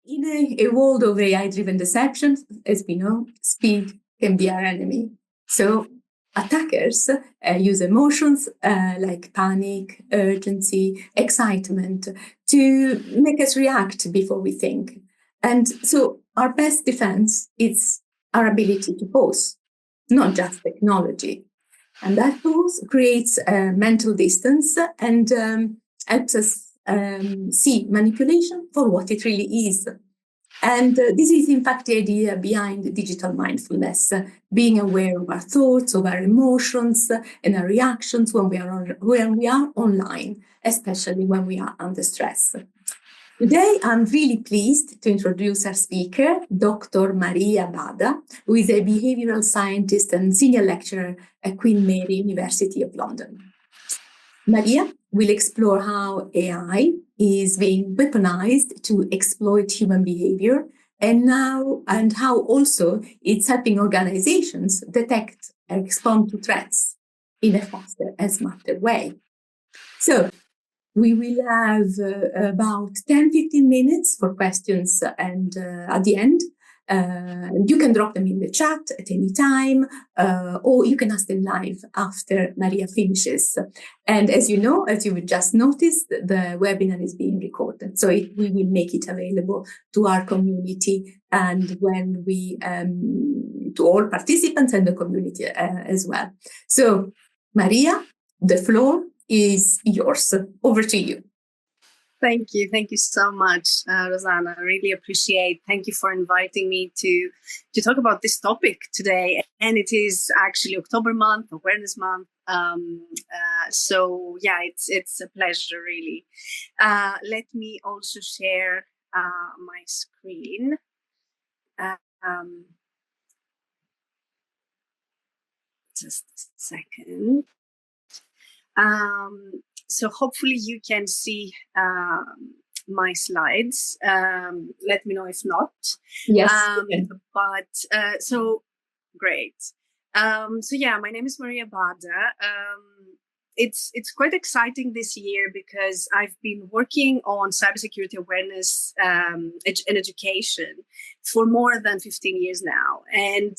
In a world of AI-driven deception, as we know, speed can be our enemy. So attackers use emotions like panic, urgency, excitement to make us react before we think. And so our best defense is our ability to pause, not just technology. And that pause creates a mental distance and helps us see manipulation for what it really is. And this is, in fact, the idea behind digital mindfulness, being aware of our thoughts, of our emotions, and our reactions when we are online, especially when we are under stress. Today, I'm really pleased to introduce our speaker, Dr. Maria Bada, who is a behavioral scientist and senior lecturer at Queen Mary University of London. Maria will explore how AI is being weaponized to exploit human behavior and how also it's helping organizations detect and respond to threats in a faster and smarter way. So we will have about 10-15 minutes for questions, and at the end, you can drop them in the chat at any time, or you can ask them live after Maria finishes. And as you know, as you just noticed, the webinar is being recorded, so we will make it available to our community and when we to all participants and the community as well. So, Maria, the floor is yours. Over to you. Thank you. Thank you so much, Rosanna. I really appreciate. Thank you for inviting me to talk about this topic today. And it is actually October month, Awareness Month. So yeah, it's a pleasure, really. Let me also share my screen. Just a second. So hopefully you can see my slides. Let me know if not. Yes. So great. So yeah, my name is Maria Bada. It's quite exciting this year because I've been working on cybersecurity awareness and education for more than 15 years now. And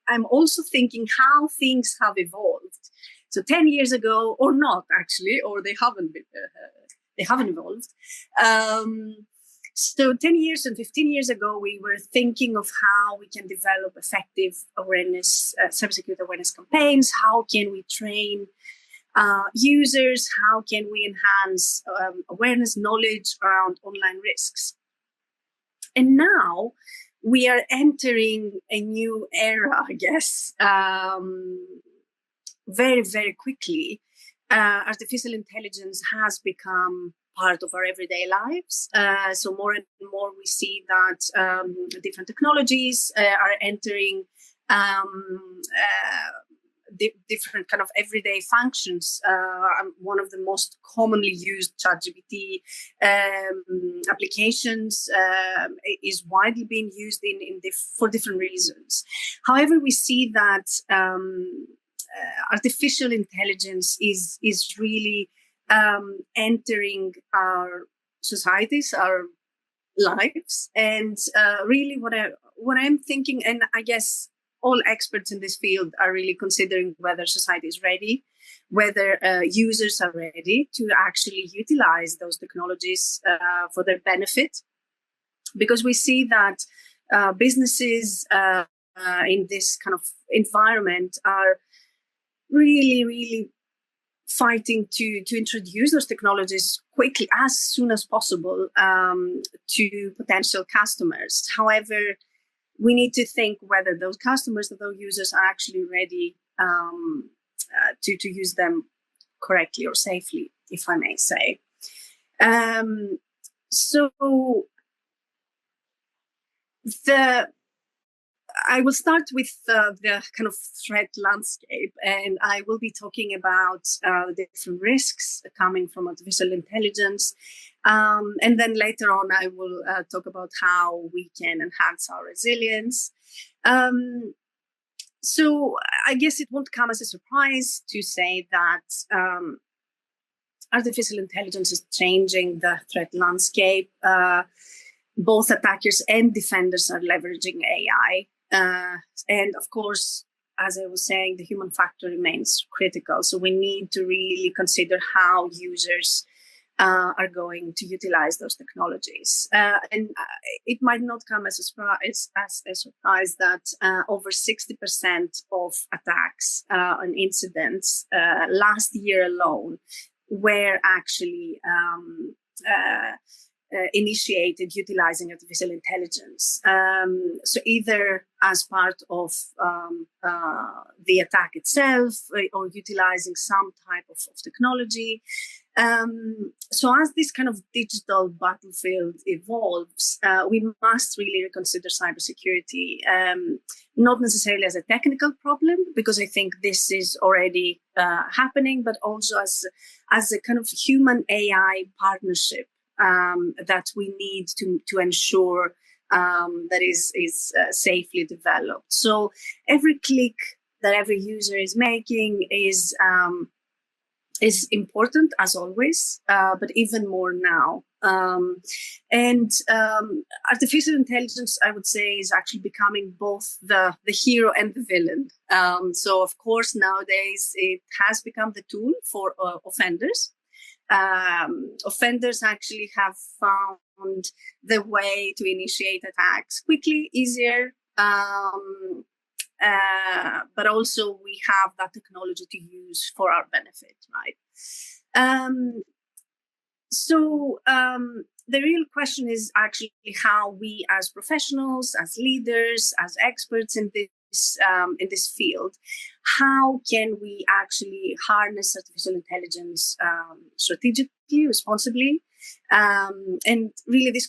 I'm also thinking how things have evolved. So 10 years ago, or not actually, or they haven't evolved. So 10 years and 15 years ago, we were thinking of how we can develop effective awareness, cybersecurity awareness campaigns. How can we train users? How can we enhance awareness, knowledge around online risks? And now we are entering a new era, I guess. Very, very quickly, artificial intelligence has become part of our everyday lives. So more and more we see that different technologies are entering different kind of everyday functions. One of the most commonly used ChatGPT applications is widely being used for different reasons. However, we see that artificial intelligence is really entering our societies, our lives, and really what I'm thinking, and I guess all experts in this field are really considering whether society is ready, whether users are ready to actually utilize those technologies for their benefit, because we see that businesses in this kind of environment are really, really fighting to introduce those technologies quickly, as soon as possible, to potential customers. However, we need to think whether those customers, those users, are actually ready to use them correctly or safely, if I may say. I will start with the kind of threat landscape, and I will be talking about the different risks coming from artificial intelligence. And then later on, I will talk about how we can enhance our resilience. So I guess it won't come as a surprise to say that artificial intelligence is changing the threat landscape. both attackers and defenders are leveraging AI. And of course, as I was saying, the human factor remains critical. So we need to really consider how users are going to utilize those technologies. And it might not come as a surprise that over 60% of attacks and incidents last year alone were actually initiated utilizing artificial intelligence. So either as part of the attack itself or utilizing some type of technology. So as this kind of digital battlefield evolves, we must really reconsider cybersecurity, not necessarily as a technical problem, because I think this is already happening, but also as a kind of human AI partnership that we need to ensure that is safely developed. So every click that every user is making is important, as always, but even more now. And artificial intelligence, I would say, is actually becoming both the hero and the villain. So, of course, nowadays it has become the tool for offenders. Offenders actually have found the way to initiate attacks quickly, easier. But also we have that technology to use for our benefit, right? So the real question is actually how we as professionals, as leaders, as experts in this field, how can we actually harness artificial intelligence strategically, responsibly? And really this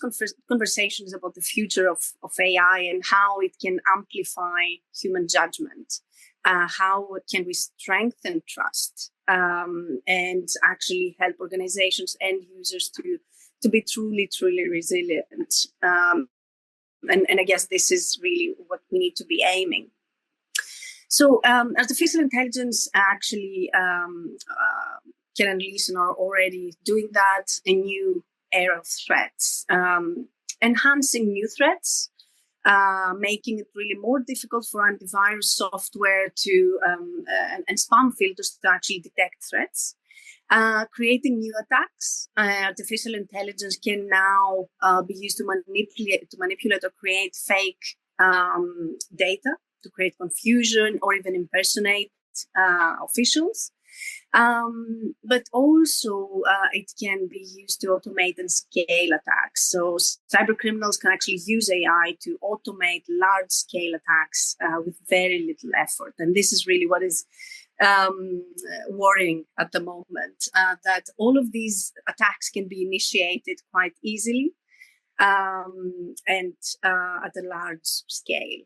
conversation is about the future of AI and how it can amplify human judgment. How can we strengthen trust and actually help organizations and users to be truly, truly resilient? And I guess this is really what we need to be aiming. So artificial intelligence actually can unleash and are already doing that, a new era of threats, enhancing new threats, making it really more difficult for antivirus software to and spam filters to actually detect threats, creating new attacks. Artificial intelligence can now be used to manipulate or create fake data, to create confusion or even impersonate officials. But also it can be used to automate and scale attacks. So cyber criminals can actually use AI to automate large-scale attacks with very little effort. And this is really what is worrying at the moment, that all of these attacks can be initiated quite easily and at a large scale.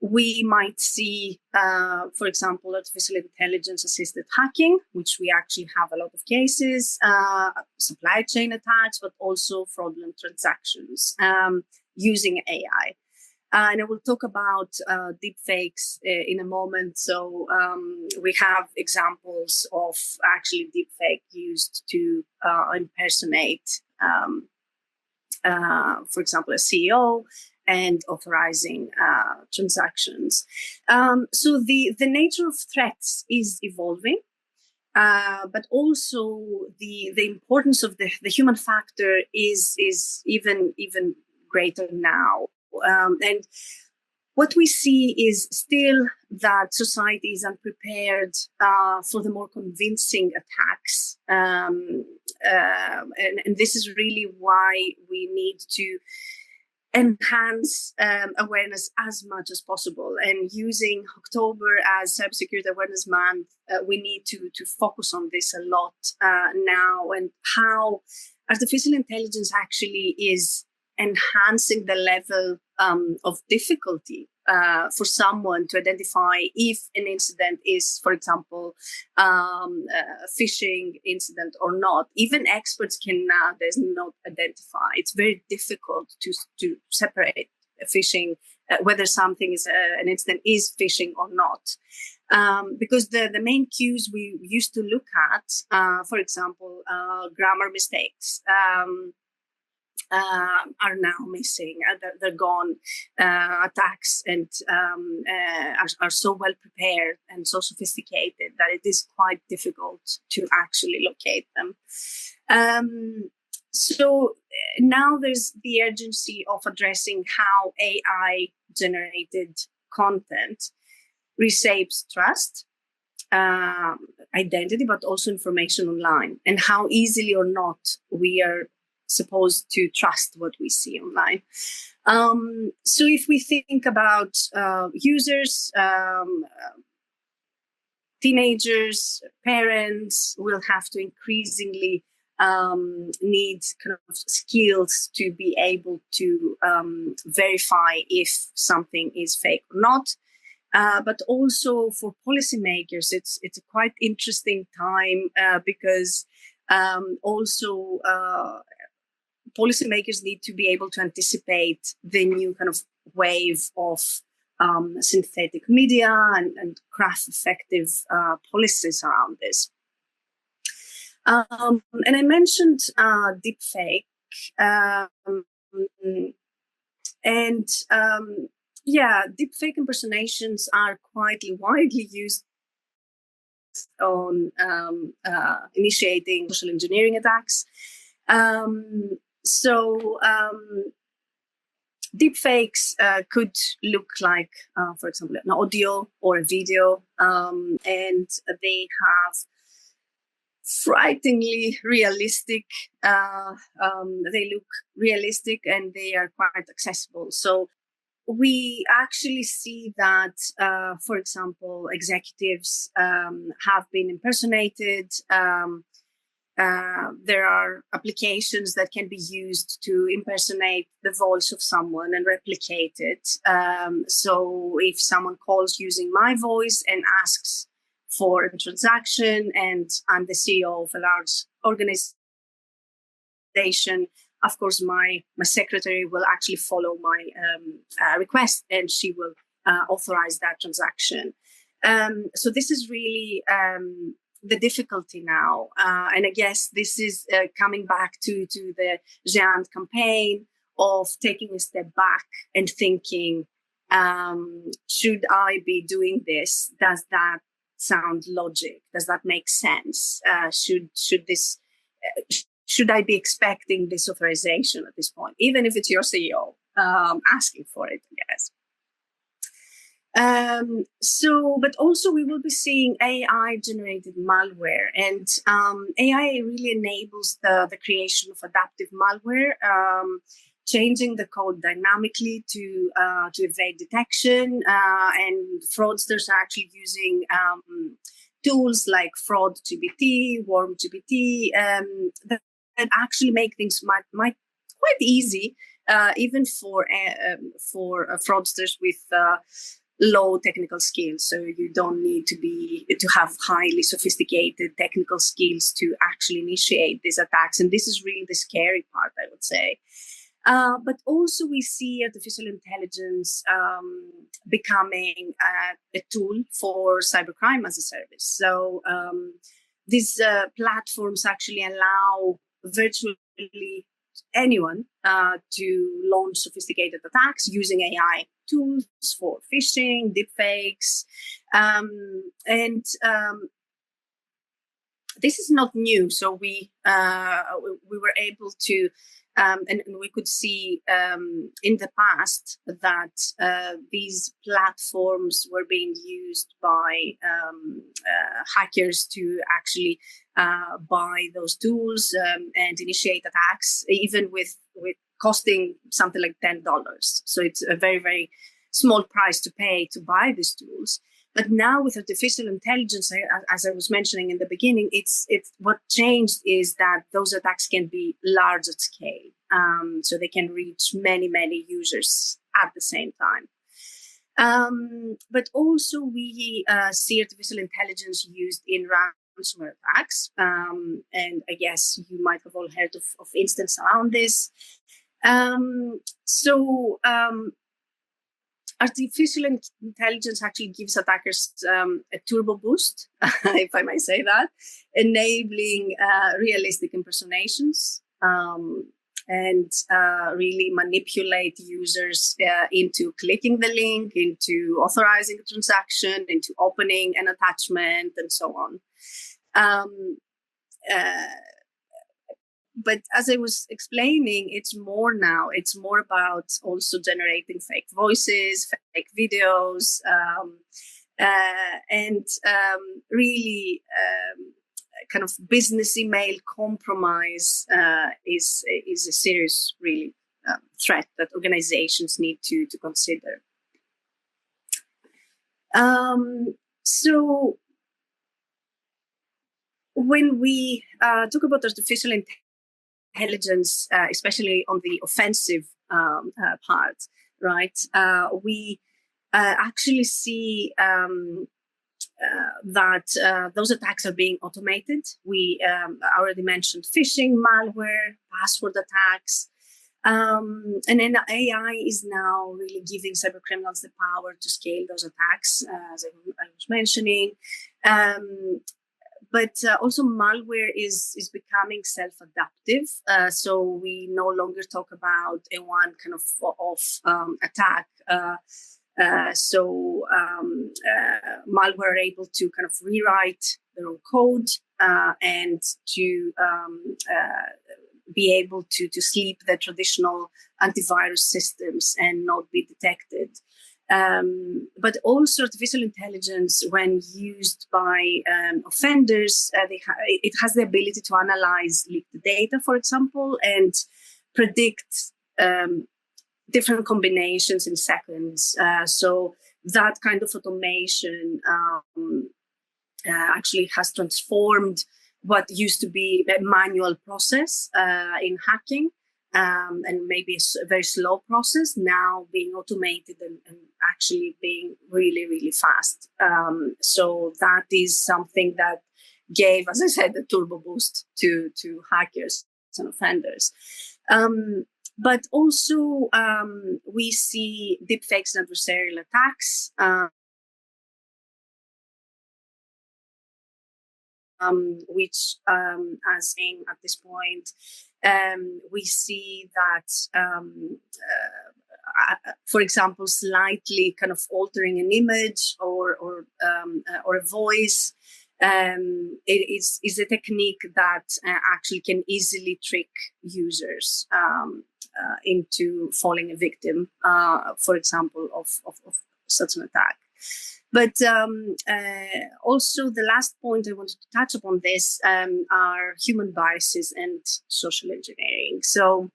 We might see, for example, artificial intelligence assisted hacking, which we actually have a lot of cases, supply chain attacks, but also fraudulent transactions using AI. And I will talk about deepfakes in a moment. So we have examples of actually deepfake used to impersonate, for example, a CEO, and authorizing transactions. So the nature of threats is evolving, but also the importance of the human factor is even greater now. And what we see is still that society is unprepared for the more convincing attacks. And this is really why we need to enhance awareness as much as possible. And using October as Cybersecurity Awareness Month, we need to focus on this a lot now, and how artificial intelligence actually is enhancing the level of difficulty for someone to identify if an incident is, for example, a phishing incident or not. Even experts can nowadays not identify. It's very difficult to separate phishing, whether something is an incident is phishing or not. Because the main cues we used to look at, for example, grammar mistakes, are now missing. They're gone. Attacks and are so well prepared and so sophisticated that it is quite difficult to actually locate them. So now there's the urgency of addressing how AI generated content reshapes trust, identity, but also information online, and how easily or not we are supposed to trust what we see online. So if we think about users, teenagers, parents will have to increasingly need kind of skills to be able to verify if something is fake or not. But also for policymakers, it's a quite interesting time because also policymakers need to be able to anticipate the new kind of wave of synthetic media and craft effective policies around this. And I mentioned deepfake, deepfake impersonations are quite widely used on initiating social engineering attacks. Deepfakes could look like, for example, an audio or a video, and they have frighteningly realistic. They look realistic and they are quite accessible. So we actually see that, for example, executives have been impersonated. There are applications that can be used to impersonate the voice of someone and replicate it. So if someone calls using my voice and asks for a transaction, and I'm the CEO of a large organization, of course, my secretary will actually follow my request, and she will authorize that transaction. So this is really the difficulty now. And I guess this is coming back to the GÉANT campaign of taking a step back and thinking, should I be doing this? Does that sound logic? Does that make sense? Should I be expecting this authorization at this point, even if it's your CEO asking for it, I guess. But also we will be seeing AI-generated malware, and AI really enables the creation of adaptive malware, changing the code dynamically to evade detection, and fraudsters are actually using tools like FraudGPT, WormGPT, that actually make things quite easy, even for fraudsters with low technical skills. So you don't need to have highly sophisticated technical skills to actually initiate these attacks. And this is really the scary part, I would say. But also we see artificial intelligence becoming a tool for cybercrime as a service. So these platforms actually allow virtually anyone to launch sophisticated attacks using AI tools for phishing, deepfakes, and this is not new. So we were able to, and we could see in the past that these platforms were being used by hackers to actually buy those tools and initiate attacks, even with costing something like $10. So it's a very, very small price to pay to buy these tools. But now with artificial intelligence, as I was mentioning in the beginning, it's what changed is that those attacks can be large at scale. So they can reach many, many users at the same time. But also we see artificial intelligence used in ransomware attacks. And I guess you might have all heard of instances around this. artificial intelligence actually gives attackers a turbo boost, if I may say that, enabling realistic impersonations and really manipulate users into clicking the link, into authorizing a transaction, into opening an attachment, and so on. But as I was explaining, it's more now. It's more about also generating fake voices, fake videos, and really kind of business email compromise is a serious, really threat that organizations need to consider. So when we talk about artificial intelligence, especially on the offensive part, right? We actually see that those attacks are being automated. We already mentioned phishing, malware, password attacks. And then AI is now really giving cybercriminals the power to scale those attacks, as I was mentioning. But also malware is becoming self-adaptive. So we no longer talk about a one kind of attack. So malware are able to kind of rewrite their own code and to be able to sleep the traditional antivirus systems and not be detected. But also artificial intelligence, when used by offenders, it has the ability to analyze leaked data, for example, and predict different combinations in seconds. So that kind of automation actually has transformed what used to be a manual process in hacking. And maybe a very slow process now being automated and actually being really, really fast. So that is something that gave, as I said, the turbo boost to hackers and offenders. But also we see deepfakes and adversarial attacks. Which, as saying at this point, we see that, for example, slightly kind of altering an image or a voice is a technique that actually can easily trick users into falling a victim, for example, of such an attack. But also the last point I wanted to touch upon this are human biases and social engineering. So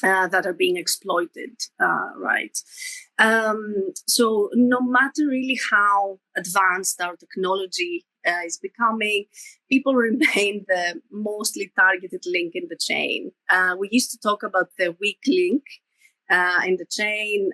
that are being exploited, right? So no matter really how advanced our technology is becoming, people remain the mostly targeted link in the chain. We used to talk about the weak link in the chain,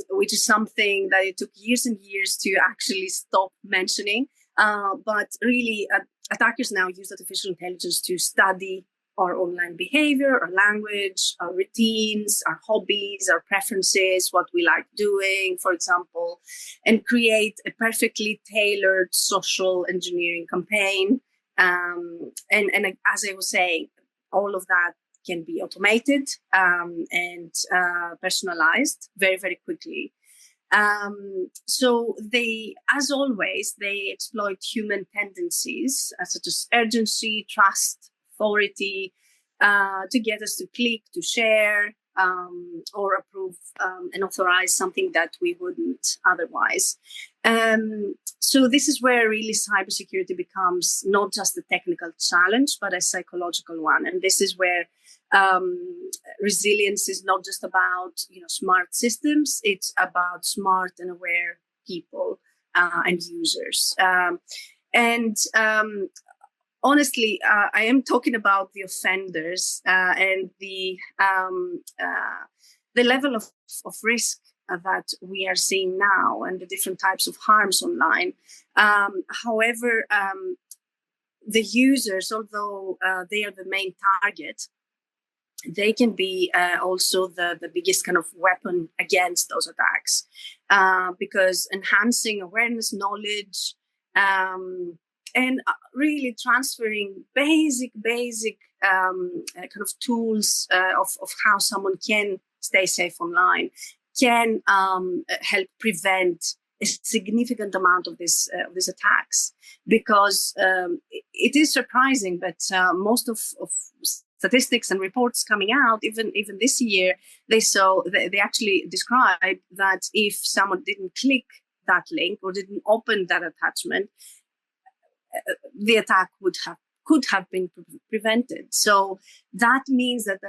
which is something that it took years and years to actually stop mentioning. But really, attackers now use artificial intelligence to study our online behavior, our language, our routines, our hobbies, our preferences, what we like doing, for example, and create a perfectly tailored social engineering campaign. And as I was saying, all of that can be automated and personalized very, very quickly. So they, as always, they exploit human tendencies such as urgency, trust, authority, to get us to click, to share, or approve and authorize something that we wouldn't otherwise. So this is where really cybersecurity becomes not just a technical challenge, but a psychological one. And this is where resilience is not just about smart systems; it's about smart and aware people and users. Honestly, I am talking about the offenders and the level of risk that we are seeing now and the different types of harms online. However, the users, although they are the main target, they can be also the biggest kind of weapon against those attacks, because enhancing awareness, knowledge, and really transferring basic kind of tools of how someone can stay safe online can help prevent a significant amount of these attacks. Because it is surprising, but most of statistics and reports coming out, even this year, they actually described that if someone didn't click that link or didn't open that attachment, the attack could have been prevented. So that means that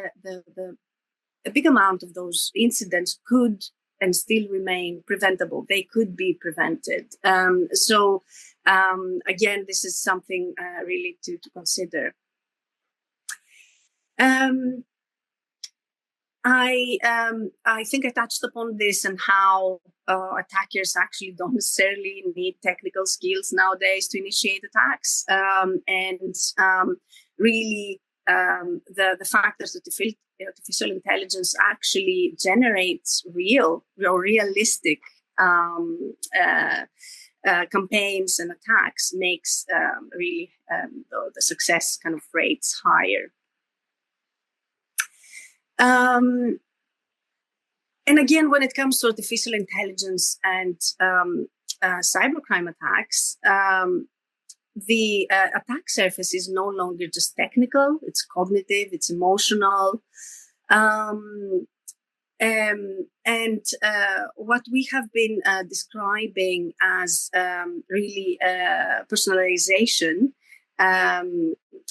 a big amount of those incidents could and still remain preventable. They could be prevented. So again, this is something really to consider. I think I touched upon this and how attackers actually don't necessarily need technical skills nowadays to initiate attacks. Really, the fact that artificial intelligence actually generates realistic campaigns and attacks makes really the success kind of rates higher. And again, when it comes to artificial intelligence and cybercrime attacks, the attack surface is no longer just technical, it's cognitive, it's emotional. And what we have been describing as really personalization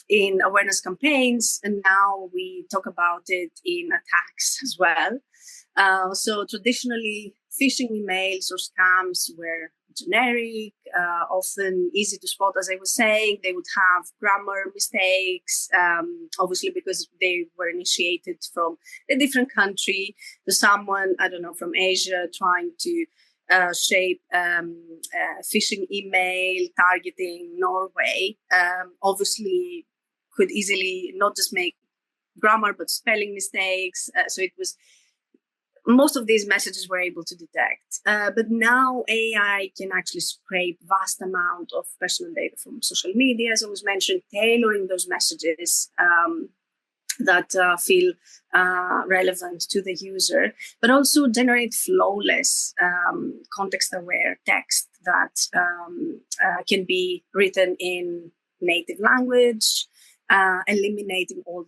in awareness campaigns, and now we talk about it in attacks as well. So traditionally, phishing emails or scams were generic, often easy to spot, as I was saying. They would have grammar mistakes, obviously because they were initiated from a different country. To someone, I don't know, from Asia trying to shape phishing email targeting Norway, obviously could easily not just make grammar but spelling mistakes. So it was, most of these messages were able to detect. But now AI can actually scrape vast amount of personal data from social media, as I was mentioned, tailoring those messages that feel relevant to the user, but also generate flawless, context-aware text that can be written in native language, eliminating all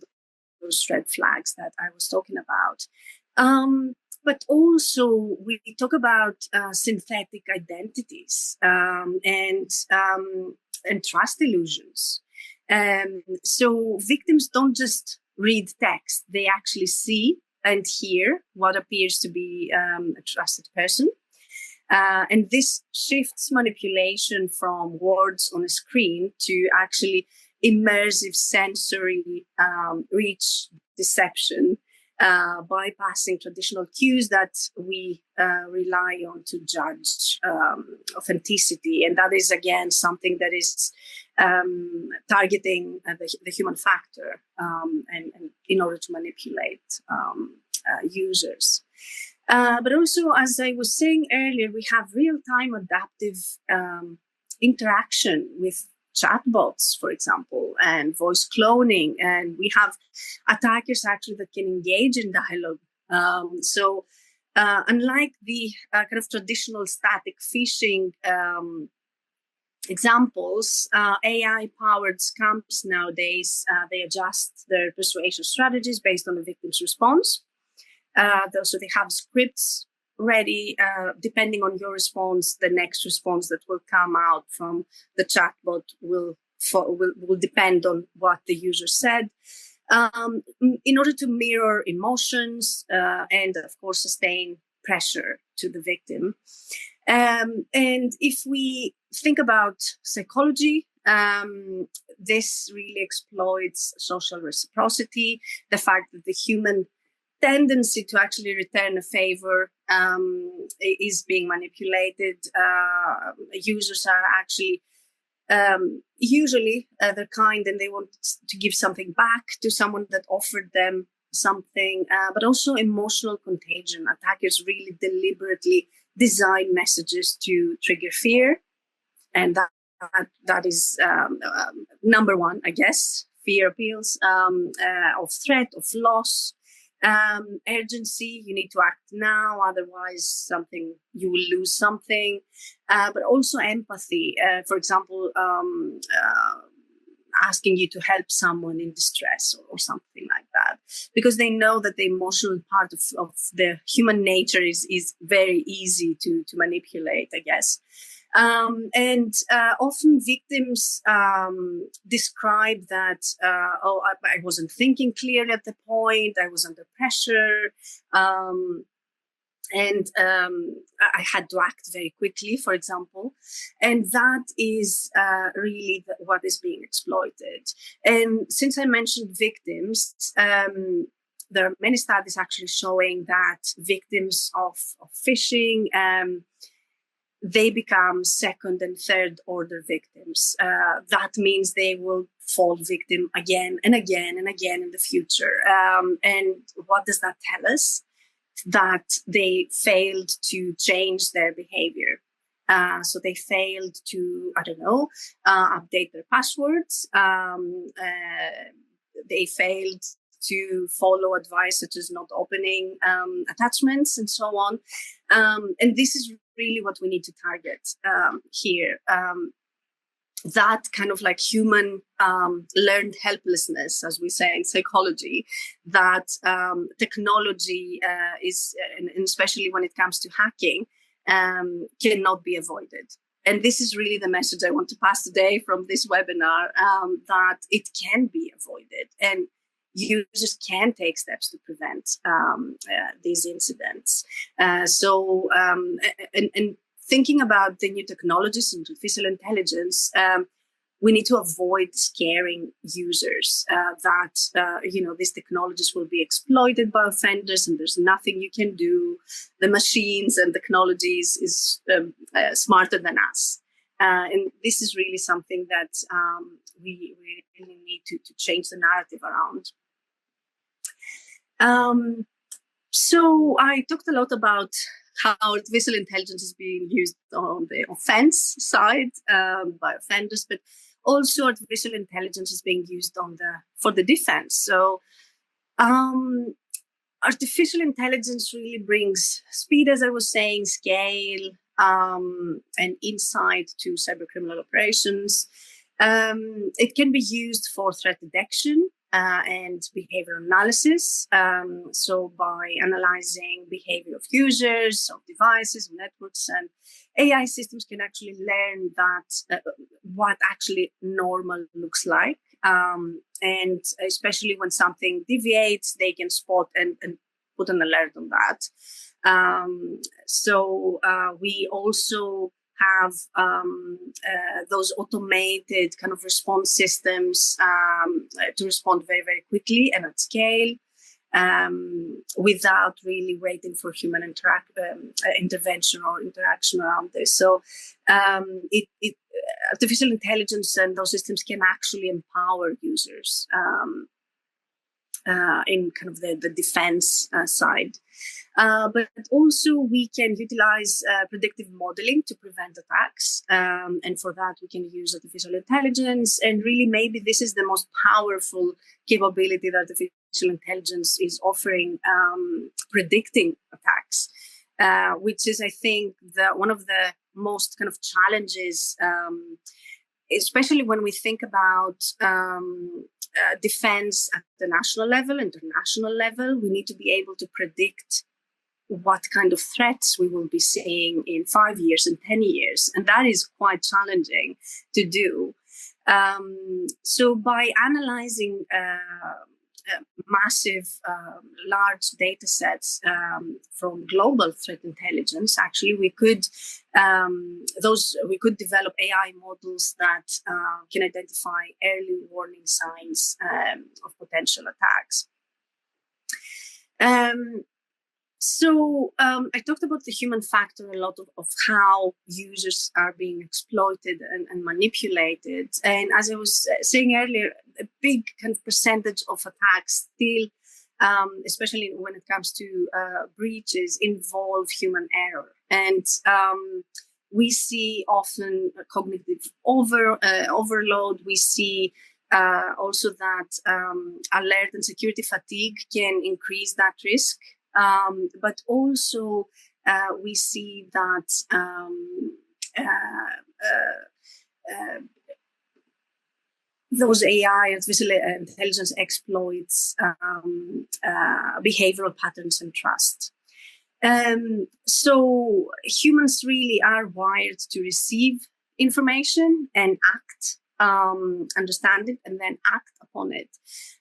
those red flags that I was talking about. But also we talk about synthetic identities and trust illusions. So victims don't just read text, they actually see and hear what appears to be a trusted person. And this shifts manipulation from words on a screen to actually immersive sensory rich deception, bypassing traditional cues that we rely on to judge authenticity. And that is, again, something that is targeting the human factor and in order to manipulate users. But also, as I was saying earlier, we have real-time adaptive interaction with chatbots, for example, and voice cloning. And we have attackers actually that can engage in dialogue. So unlike the kind of traditional static phishing examples, AI-powered scams nowadays, they adjust their persuasion strategies based on the victim's response. So they have scripts ready, depending on your response. The next response that will come out from the chatbot will depend on what the user said, in order to mirror emotions and, of course, sustain pressure to the victim. And if we think about psychology, this really exploits social reciprocity, the fact that the human tendency to actually return a favor is being manipulated. Users are actually usually they're kind and they want to give something back to someone that offered them something, but also emotional contagion. Attackers really deliberately design messages to trigger fear, and that is number one, I guess. Fear appeals of threat, of loss, urgency. You need to act now, otherwise you will lose something. But also empathy. For example, asking you to help someone in distress or something like that, because they know that the emotional part of the human nature is very easy to manipulate, I guess. And often victims describe that, I wasn't thinking clearly at the point, I was under pressure, and I had to act very quickly, for example. And that is really what is being exploited. And since I mentioned victims, there are many studies actually showing that victims of phishing, they become second and third order victims. That means they will fall victim again and again and again in the future. And what does that tell us? That they failed to change their behavior. So they failed to, update their passwords. They failed to follow advice such as not opening attachments and so on. And this is really what we need to target here. That kind of like human learned helplessness, as we say in psychology, that technology is, and especially when it comes to hacking, cannot be avoided. And this is really the message I want to pass today from this webinar, that it can be avoided. And users can take steps to prevent these incidents. And thinking about the new technologies and artificial intelligence, we need to avoid scaring users that these technologies will be exploited by offenders and there's nothing you can do. The machines and technologies is smarter than us. And this is really something that we really need to change the narrative around. So I talked a lot about how artificial intelligence is being used on the offense side by offenders, but also artificial intelligence is being used for the defense. So artificial intelligence really brings speed, as I was saying, scale, and insight to cybercriminal operations. It can be used for threat detection and behavioral analysis. So by analyzing behavior of users, of devices, of networks, and AI systems can actually learn that what actually normal looks like. And especially when something deviates, they can spot and put an alert on that. So we also have those automated kind of response systems to respond very, very quickly and at scale, without really waiting for human intervention or interaction around this. So artificial intelligence and those systems can actually empower users in kind of the defense side. But also we can utilize predictive modeling to prevent attacks. And for that, we can use artificial intelligence. And really, maybe this is the most powerful capability that artificial intelligence is offering, predicting attacks, which is, I think, one of the most kind of challenges, especially when we think about defense at the national level, international level. We need to be able to predict what kind of threats we will be seeing in 5 years and 10 years. And that is quite challenging to do. So by analyzing massive, large data sets from global threat intelligence, actually, we could develop AI models that can identify early warning signs of potential attacks. So I talked about the human factor a lot of how users are being exploited and manipulated. And as I was saying earlier, a big kind of percentage of attacks still especially when it comes to breaches, involve human error. And we see often a cognitive overload. We see also that alert and security fatigue can increase that risk. But also we see that those AI, artificial intelligence, exploits behavioral patterns and trust. So humans really are wired to receive information and act, understand it, and then act upon it.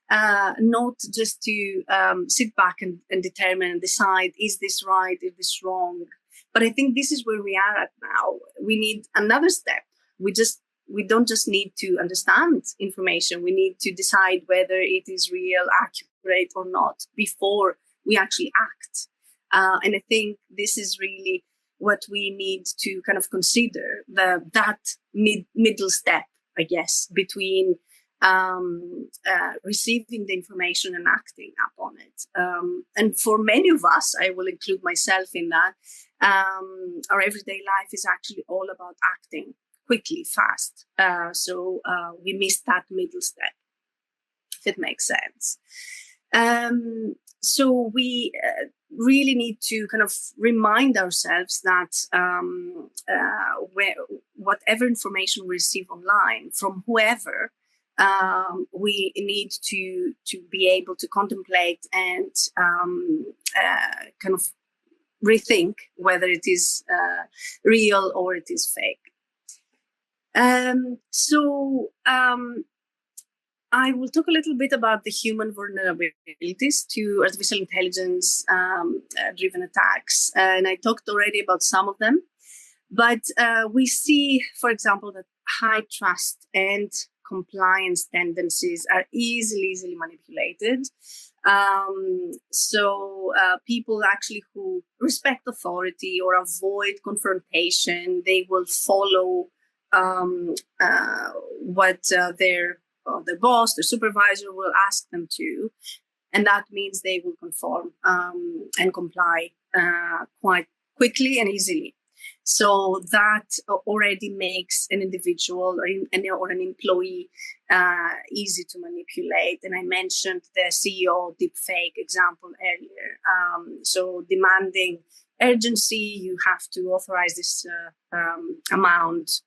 Not just to sit back and determine and decide, is this right, is this wrong? But I think this is where we are at now. We need another step. We don't just need to understand information. We need to decide whether it is real, accurate, or not before we actually act. And I think this is really what we need to kind of consider, that middle step, I guess, between receiving the information and acting upon it. And for many of us, I will include myself in that, our everyday life is actually all about acting quickly, fast. So we missed that middle step, if it makes sense. So we really need to kind of remind ourselves that whatever information we receive online from whoever, we need to be able to contemplate and kind of rethink whether it is real or it is fake. I will talk a little bit about the human vulnerabilities to artificial intelligence driven attacks. And I talked already about some of them, but we see, for example, that high trust and compliance tendencies are easily manipulated. People actually who respect authority or avoid confrontation, they will follow what their boss, their supervisor will ask them to, and that means they will conform and comply quite quickly and easily. So that already makes an individual or an employee easy to manipulate. And I mentioned the CEO deepfake example earlier. So demanding urgency, you have to authorize this amount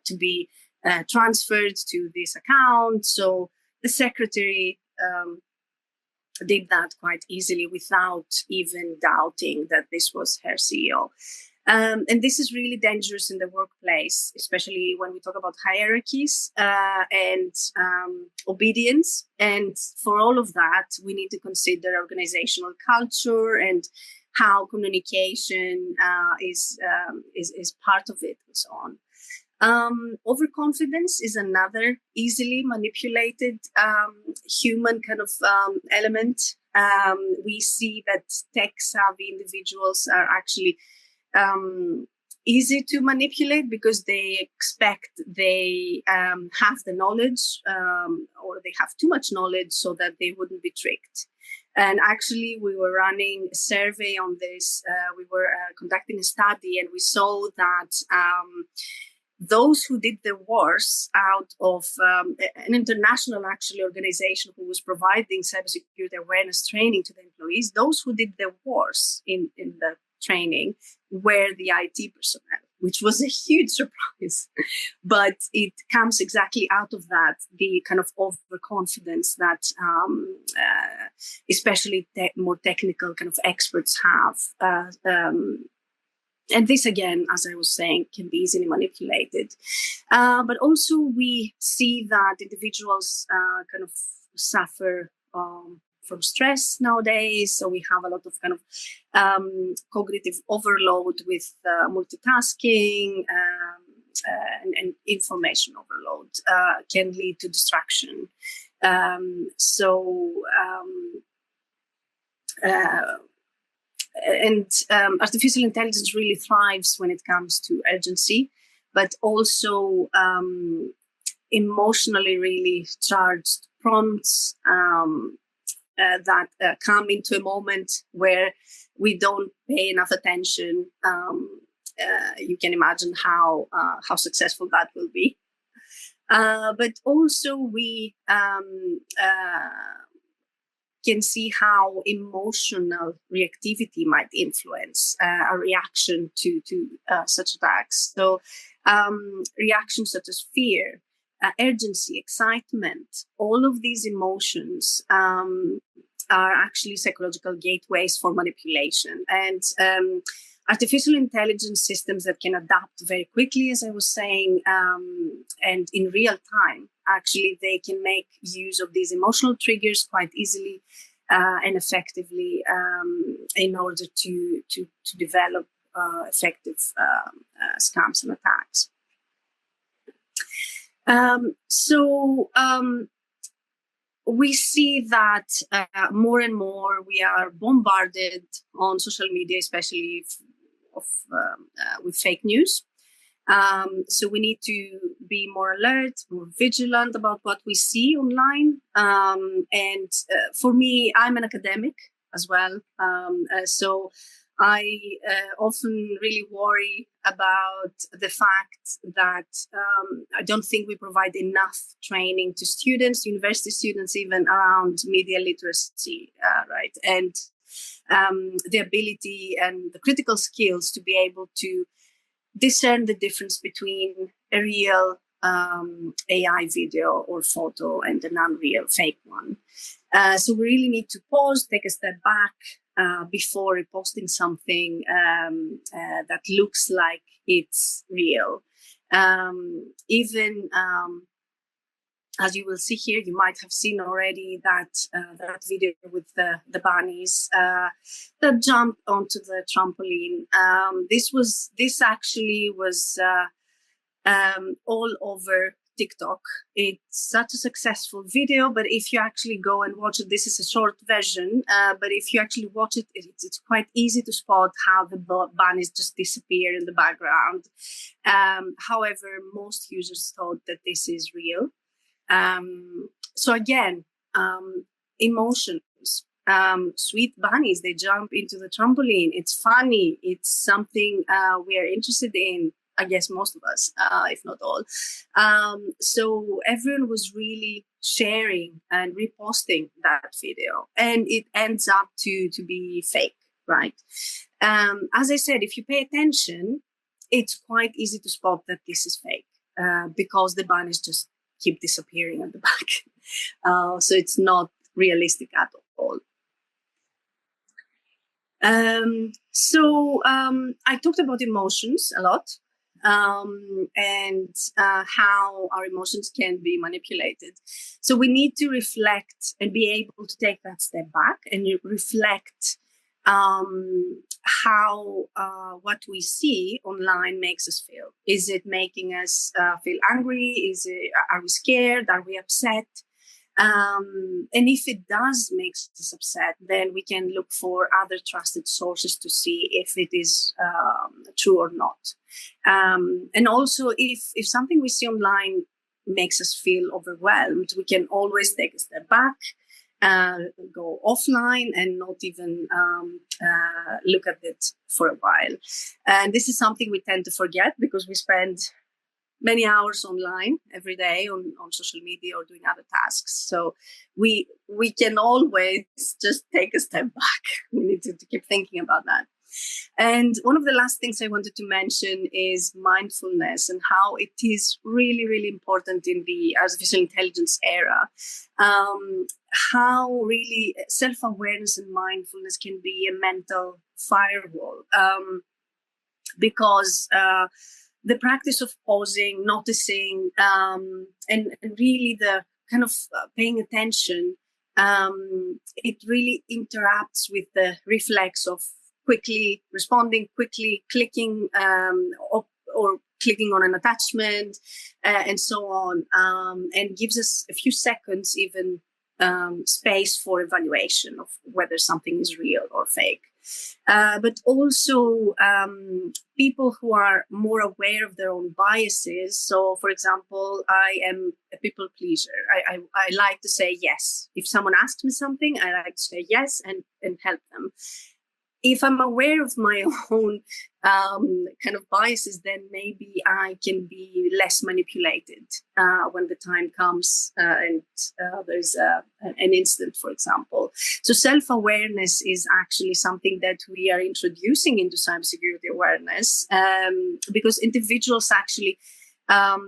to be transferred to this account. So the secretary did that quite easily without even doubting that this was her CEO. And this is really dangerous in the workplace, especially when we talk about hierarchies and obedience. And for all of that, we need to consider organizational culture and how communication is part of it and so on. Overconfidence is another easily manipulated human kind of element. We see that tech-savvy individuals are actually easy to manipulate because they expect they have the knowledge or they have too much knowledge so that they wouldn't be tricked. And actually, we were running a survey on this. We were conducting a study, and we saw that those who did the worst out of an international actually organization who was providing cybersecurity awareness training to the employees, those who did the worst in the training were the IT personnel, which was a huge surprise. But it comes exactly out of that, the kind of overconfidence that especially more technical kind of experts have. And this, again, as I was saying, can be easily manipulated. But also we see that individuals kind of suffer from stress nowadays. So we have a lot of kind of cognitive overload with multitasking and information overload can lead to distraction. Artificial intelligence really thrives when it comes to urgency, but also emotionally really charged prompts that come into a moment where we don't pay enough attention. You can imagine how successful that will be. But also we can see how emotional reactivity might influence a reaction to such attacks. So reactions such as fear, urgency, excitement, all of these emotions are actually psychological gateways for manipulation. And artificial intelligence systems that can adapt very quickly, as I was saying, and in real time, actually, they can make use of these emotional triggers quite easily and effectively in order to develop effective scams and attacks. We see that more and more we are bombarded on social media, especially with fake news. So we need to be more alert, more vigilant about what we see online. And for me, I'm an academic as well. So I often really worry about the fact that I don't think we provide enough training to students, university students, even around media literacy, right? And the ability and the critical skills to be able to discern the difference between a real AI video or photo and an unreal fake one. So we really need to pause, take a step back before reposting something that looks like it's real. As you will see here, you might have seen already that video with the bunnies that jumped onto the trampoline. This actually was all over TikTok. It's such a successful video, but if you actually go and watch it, this is a short version, but if you actually watch it, it's quite easy to spot how the bunnies just disappear in the background. However, most users thought that this is real. So again, emotions, sweet bunnies, they jump into the trampoline. It's funny. It's something we are interested in, I guess most of us, if not all. So everyone was really sharing and reposting that video, and it ends up to be fake, right? As I said, if you pay attention, it's quite easy to spot that this is fake because the bunnies just keep disappearing at the back. So it's not realistic at all. I talked about emotions a lot and how our emotions can be manipulated. So we need to reflect and be able to take that step back and reflect how what we see online makes us feel. Is it making us feel angry? Are we scared? Are we upset? And if it does make us upset, then we can look for other trusted sources to see if it is true or not. And also, if something we see online makes us feel overwhelmed, we can always take a step back, go offline and not even look at it for a while. And this is something we tend to forget because we spend many hours online every day on social media or doing other tasks. So we can always just take a step back. We need to keep thinking about that. And one of the last things I wanted to mention is mindfulness and how it is really, really important in the artificial intelligence era. How really self-awareness and mindfulness can be a mental firewall. Because the practice of pausing, noticing, and really the kind of paying attention, it really interacts with the reflex of quickly responding, quickly clicking, or clicking on an attachment, and so on, and gives us a few seconds even space for evaluation of whether something is real or fake. But also people who are more aware of their own biases. So, for example, I am a people pleaser. I like to say yes. If someone asks me something, I like to say yes and help them. If I'm aware of my own kind of biases, then maybe I can be less manipulated when the time comes and there's an incident, for example. So self-awareness is actually something that we are introducing into cybersecurity awareness because individuals actually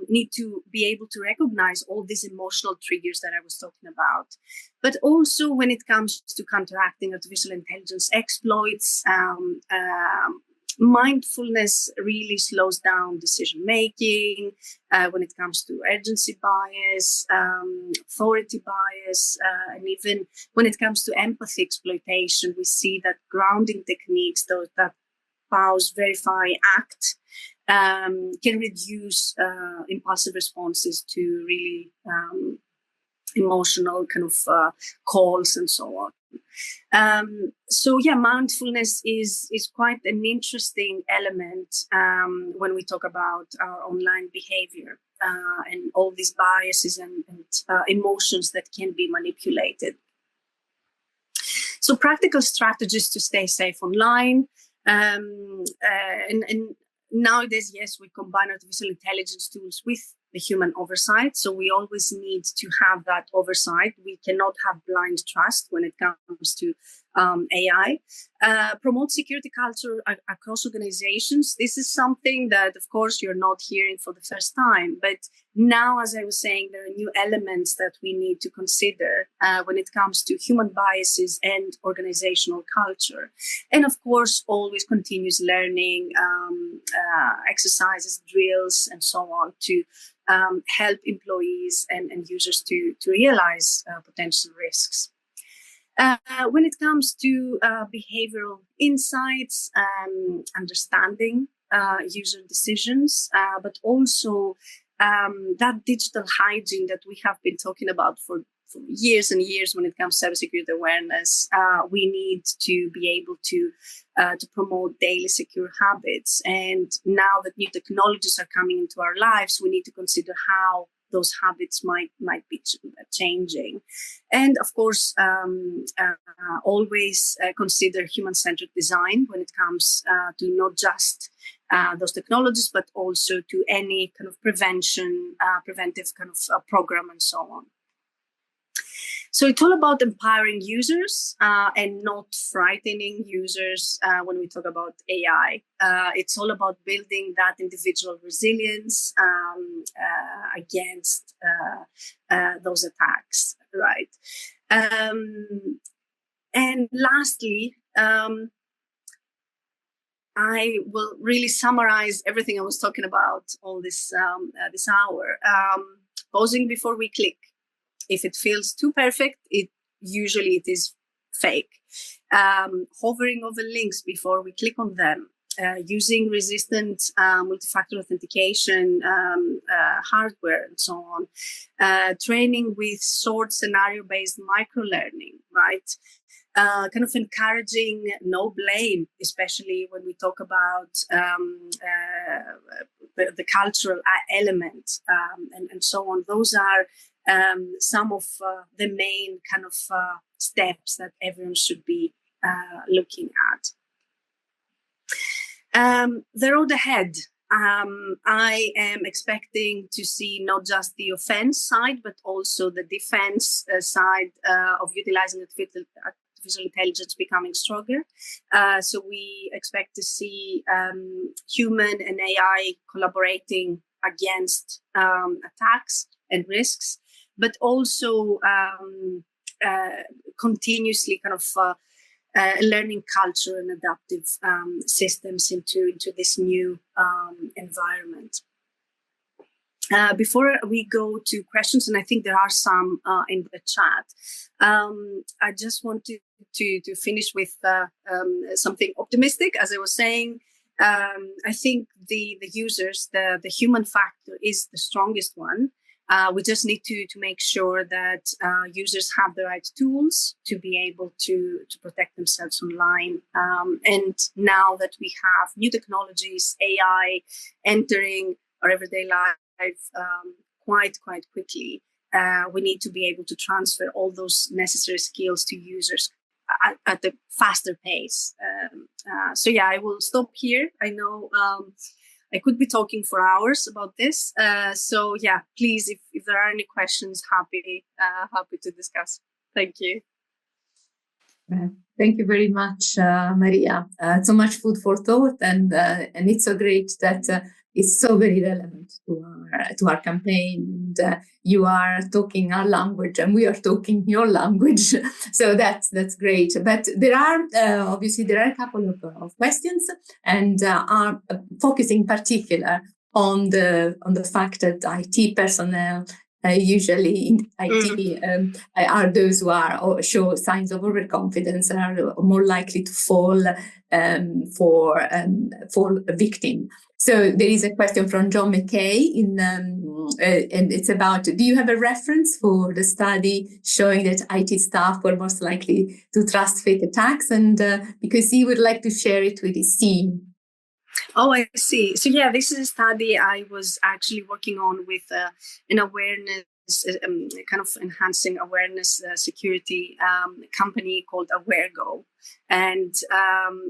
need to be able to recognize all these emotional triggers that I was talking about. But also when it comes to counteracting artificial intelligence exploits, mindfulness really slows down decision making when it comes to urgency bias, authority bias, and even when it comes to empathy exploitation, we see that grounding techniques, those that pause, verify, act, can reduce impulsive responses to really emotional kind of calls and so on. So yeah, mindfulness is quite an interesting element when we talk about our online behavior and all these biases and emotions that can be manipulated. So practical strategies to stay safe online. And nowadays, yes, we combine artificial intelligence tools with the human oversight. So we always need to have that oversight. We cannot have blind trust when it comes to AI. Promote security culture across organizations. This is something that, of course, you're not hearing for the first time. But now, as I was saying, there are new elements that we need to consider when it comes to human biases and organizational culture. And of course, always continuous learning, exercises, drills, and so on to help employees and users to realize potential risks. When it comes to behavioral insights, understanding user decisions, but also that digital hygiene that we have been talking about for years and years when it comes to cybersecurity awareness, we need to be able to promote daily secure habits. And now that new technologies are coming into our lives, we need to consider how those habits might be changing. And of course, always consider human-centered design when it comes to not just those technologies, but also to any kind of preventive kind of program and so on. So it's all about empowering users and not frightening users when we talk about AI. It's all about building that individual resilience against those attacks, right? And lastly, I will really summarize everything I was talking about all this hour. Pausing before we click. If it feels too perfect, it is fake. Hovering over links before we click on them. Using resistant multi-factor authentication hardware and so on. Training with short scenario-based micro-learning, right? Kind of encouraging no blame, especially when we talk about the cultural element and so on. Those are some of the main kind of steps that everyone should be looking at. The road ahead. I am expecting to see not just the offense side, but also the defense side of utilizing artificial intelligence becoming stronger. So we expect to see human and AI collaborating against attacks and risks, but also continuously kind of learning culture and adaptive systems into this new environment. Before we go to questions, and I think there are some in the chat, I just wanted to finish with something optimistic. As I was saying, I think the users, the human factor is the strongest one. We just need to make sure that users have the right tools to be able to protect themselves online. And now that we have new technologies, AI entering our everyday life quite quickly, we need to be able to transfer all those necessary skills to users at a faster pace. So yeah, I will stop here. I know I could be talking for hours about this. So yeah, please, if there are any questions, happy to discuss. Thank you. Thank you very much, Maria. So much food for thought, and it's so great that it's so very relevant to our campaign. And you are talking our language, and we are talking your language. So that's great. But there are obviously a couple of questions, and are focusing in particular on the fact that IT personnel. Usually in IT are those who show signs of overconfidence and are more likely to fall for a victim. So there is a question from John McKay and it's about, do you have a reference for the study showing that IT staff were most likely to trust fake attacks? And because he would like to share it with his team. Oh, I see. So yeah, this is a study I was actually working on with an awareness, kind of enhancing awareness security company called AwareGo. And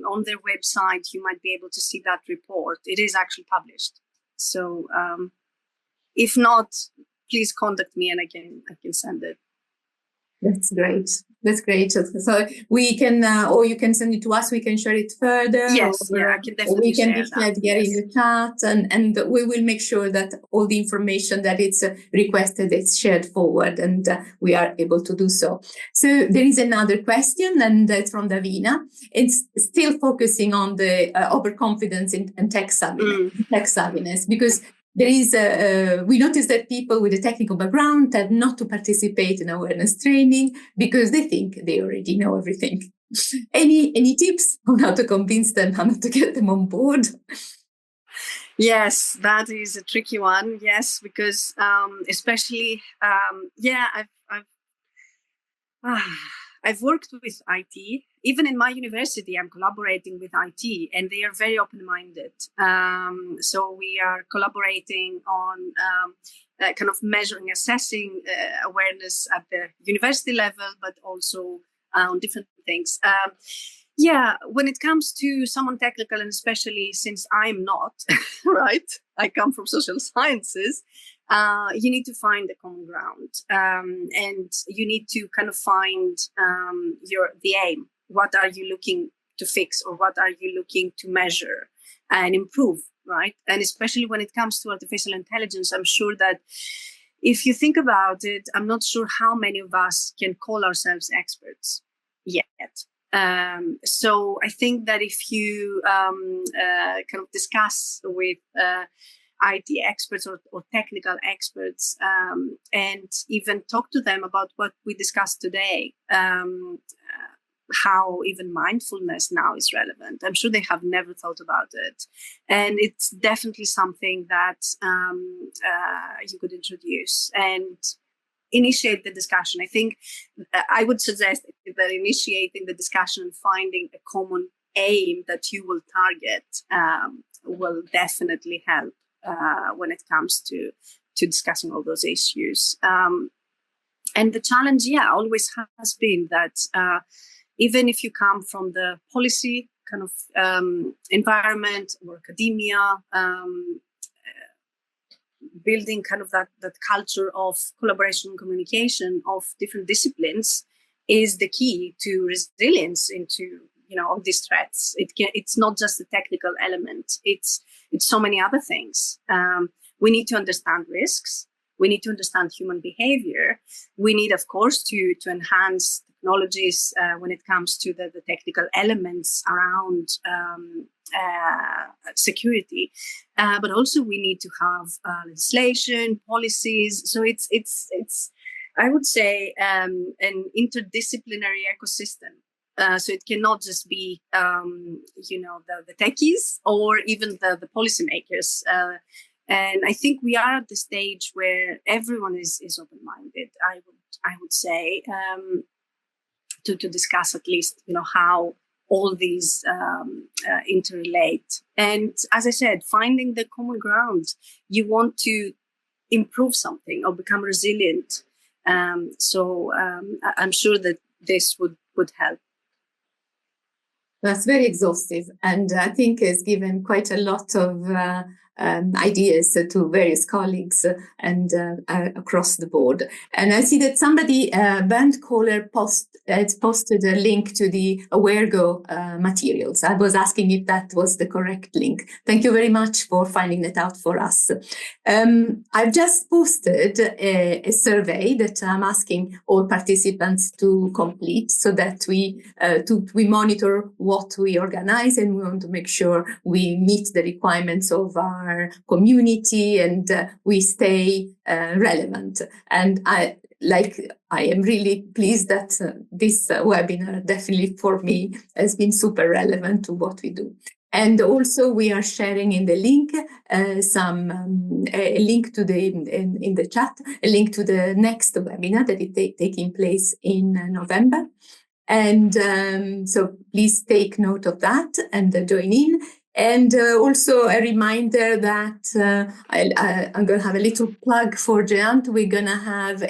on their website, you might be able to see that report. It is actually published. So if not, please contact me and I can send it. That's great. That's great. So we can, or you can send it to us. We can share it further. Yes, yeah, I can definitely share that. We can declare in the chat, and we will make sure that all the information that it's requested is shared forward, and we are able to do so. So there is another question, and that's from Davina. It's still focusing on the overconfidence and tech savviness, because there is we notice that people with a technical background tend not to participate in awareness training because they think they already know everything. Any tips on how to convince them, how to get them on board? Yes, that is a tricky one. Yes, because especially I've worked with IT. Even in my university, I'm collaborating with IT, and they are very open-minded. So we are collaborating on kind of measuring, assessing awareness at the university level, but also on different things. When it comes to someone technical, and especially since I'm not, right? I come from social sciences. You need to find a common ground, and you need to kind of find the aim. What are you looking to fix, or what are you looking to measure and improve, right? And especially when it comes to artificial intelligence, I'm sure that if you think about it, I'm not sure how many of us can call ourselves experts yet. So I think that if you kind of discuss with IT experts or technical experts, and even talk to them about what we discussed today, how even mindfulness now is relevant. I'm sure they have never thought about it. And it's definitely something that you could introduce and initiate the discussion. I think I would suggest that initiating the discussion and finding a common aim that you will target will definitely help when it comes to discussing all those issues. And the challenge, always has been that even if you come from the policy kind of environment or academia, building kind of that culture of collaboration and communication of different disciplines is the key to resilience into all these threats. It's not just the technical element. It's so many other things. We need to understand risks. We need to understand human behavior. We need, of course, to enhance technologies when it comes to the technical elements around security. But also we need to have legislation, policies. So it's I would say an interdisciplinary ecosystem. So it cannot just be, the techies or even the policymakers. And I think we are at the stage where everyone is open-minded, I would say, to discuss at least, how all these interrelate. And as I said, finding the common ground. You want to improve something or become resilient. So I'm sure that this would help. That's very exhaustive, and I think has given quite a lot of ideas to various colleagues and across the board. And I see that somebody, Bernd Kohler, has posted a link to the AwareGo materials. I was asking if that was the correct link. Thank you very much for finding that out for us. I've just posted a survey that I'm asking all participants to complete so that we monitor what we organize, and we want to make sure we meet the requirements of our community and we stay relevant. And I am really pleased that this webinar definitely for me has been super relevant to what we do. And also we are sharing in the link a link to in the chat, a link to the next webinar that is taking place in November. And so please take note of that and join in. And also a reminder that I'm going to have a little plug for GÉANT. We're going to have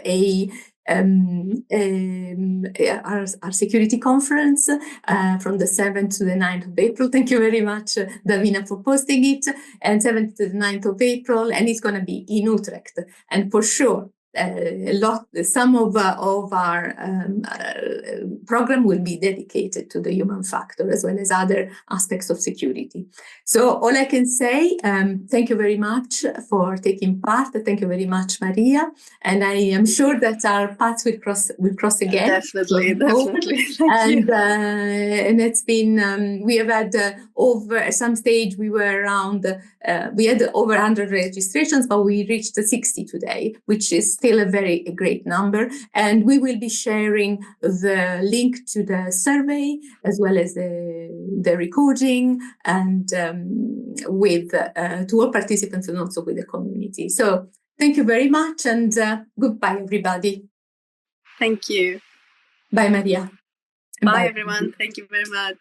our security conference from the 7th to the 9th of April. Thank you very much, Davina, for posting it. And 7th to the 9th of April, and it's going to be in Utrecht. And for sure, some of our program will be dedicated to the human factor as well as other aspects of security. So all I can say, thank you very much for taking part. Thank you very much, Maria. And I am sure that our paths will cross again. Definitely. Thank you. And it's been, we have had over, at some stage we were around, we had over 100 registrations, but we reached 60 today, which is still a great number. And we will be sharing the link to the survey as well as the recording and with to all participants and also with the community. So thank you very much, and goodbye, everybody. Thank you. Bye, Maria. Bye, everyone. Thank you very much.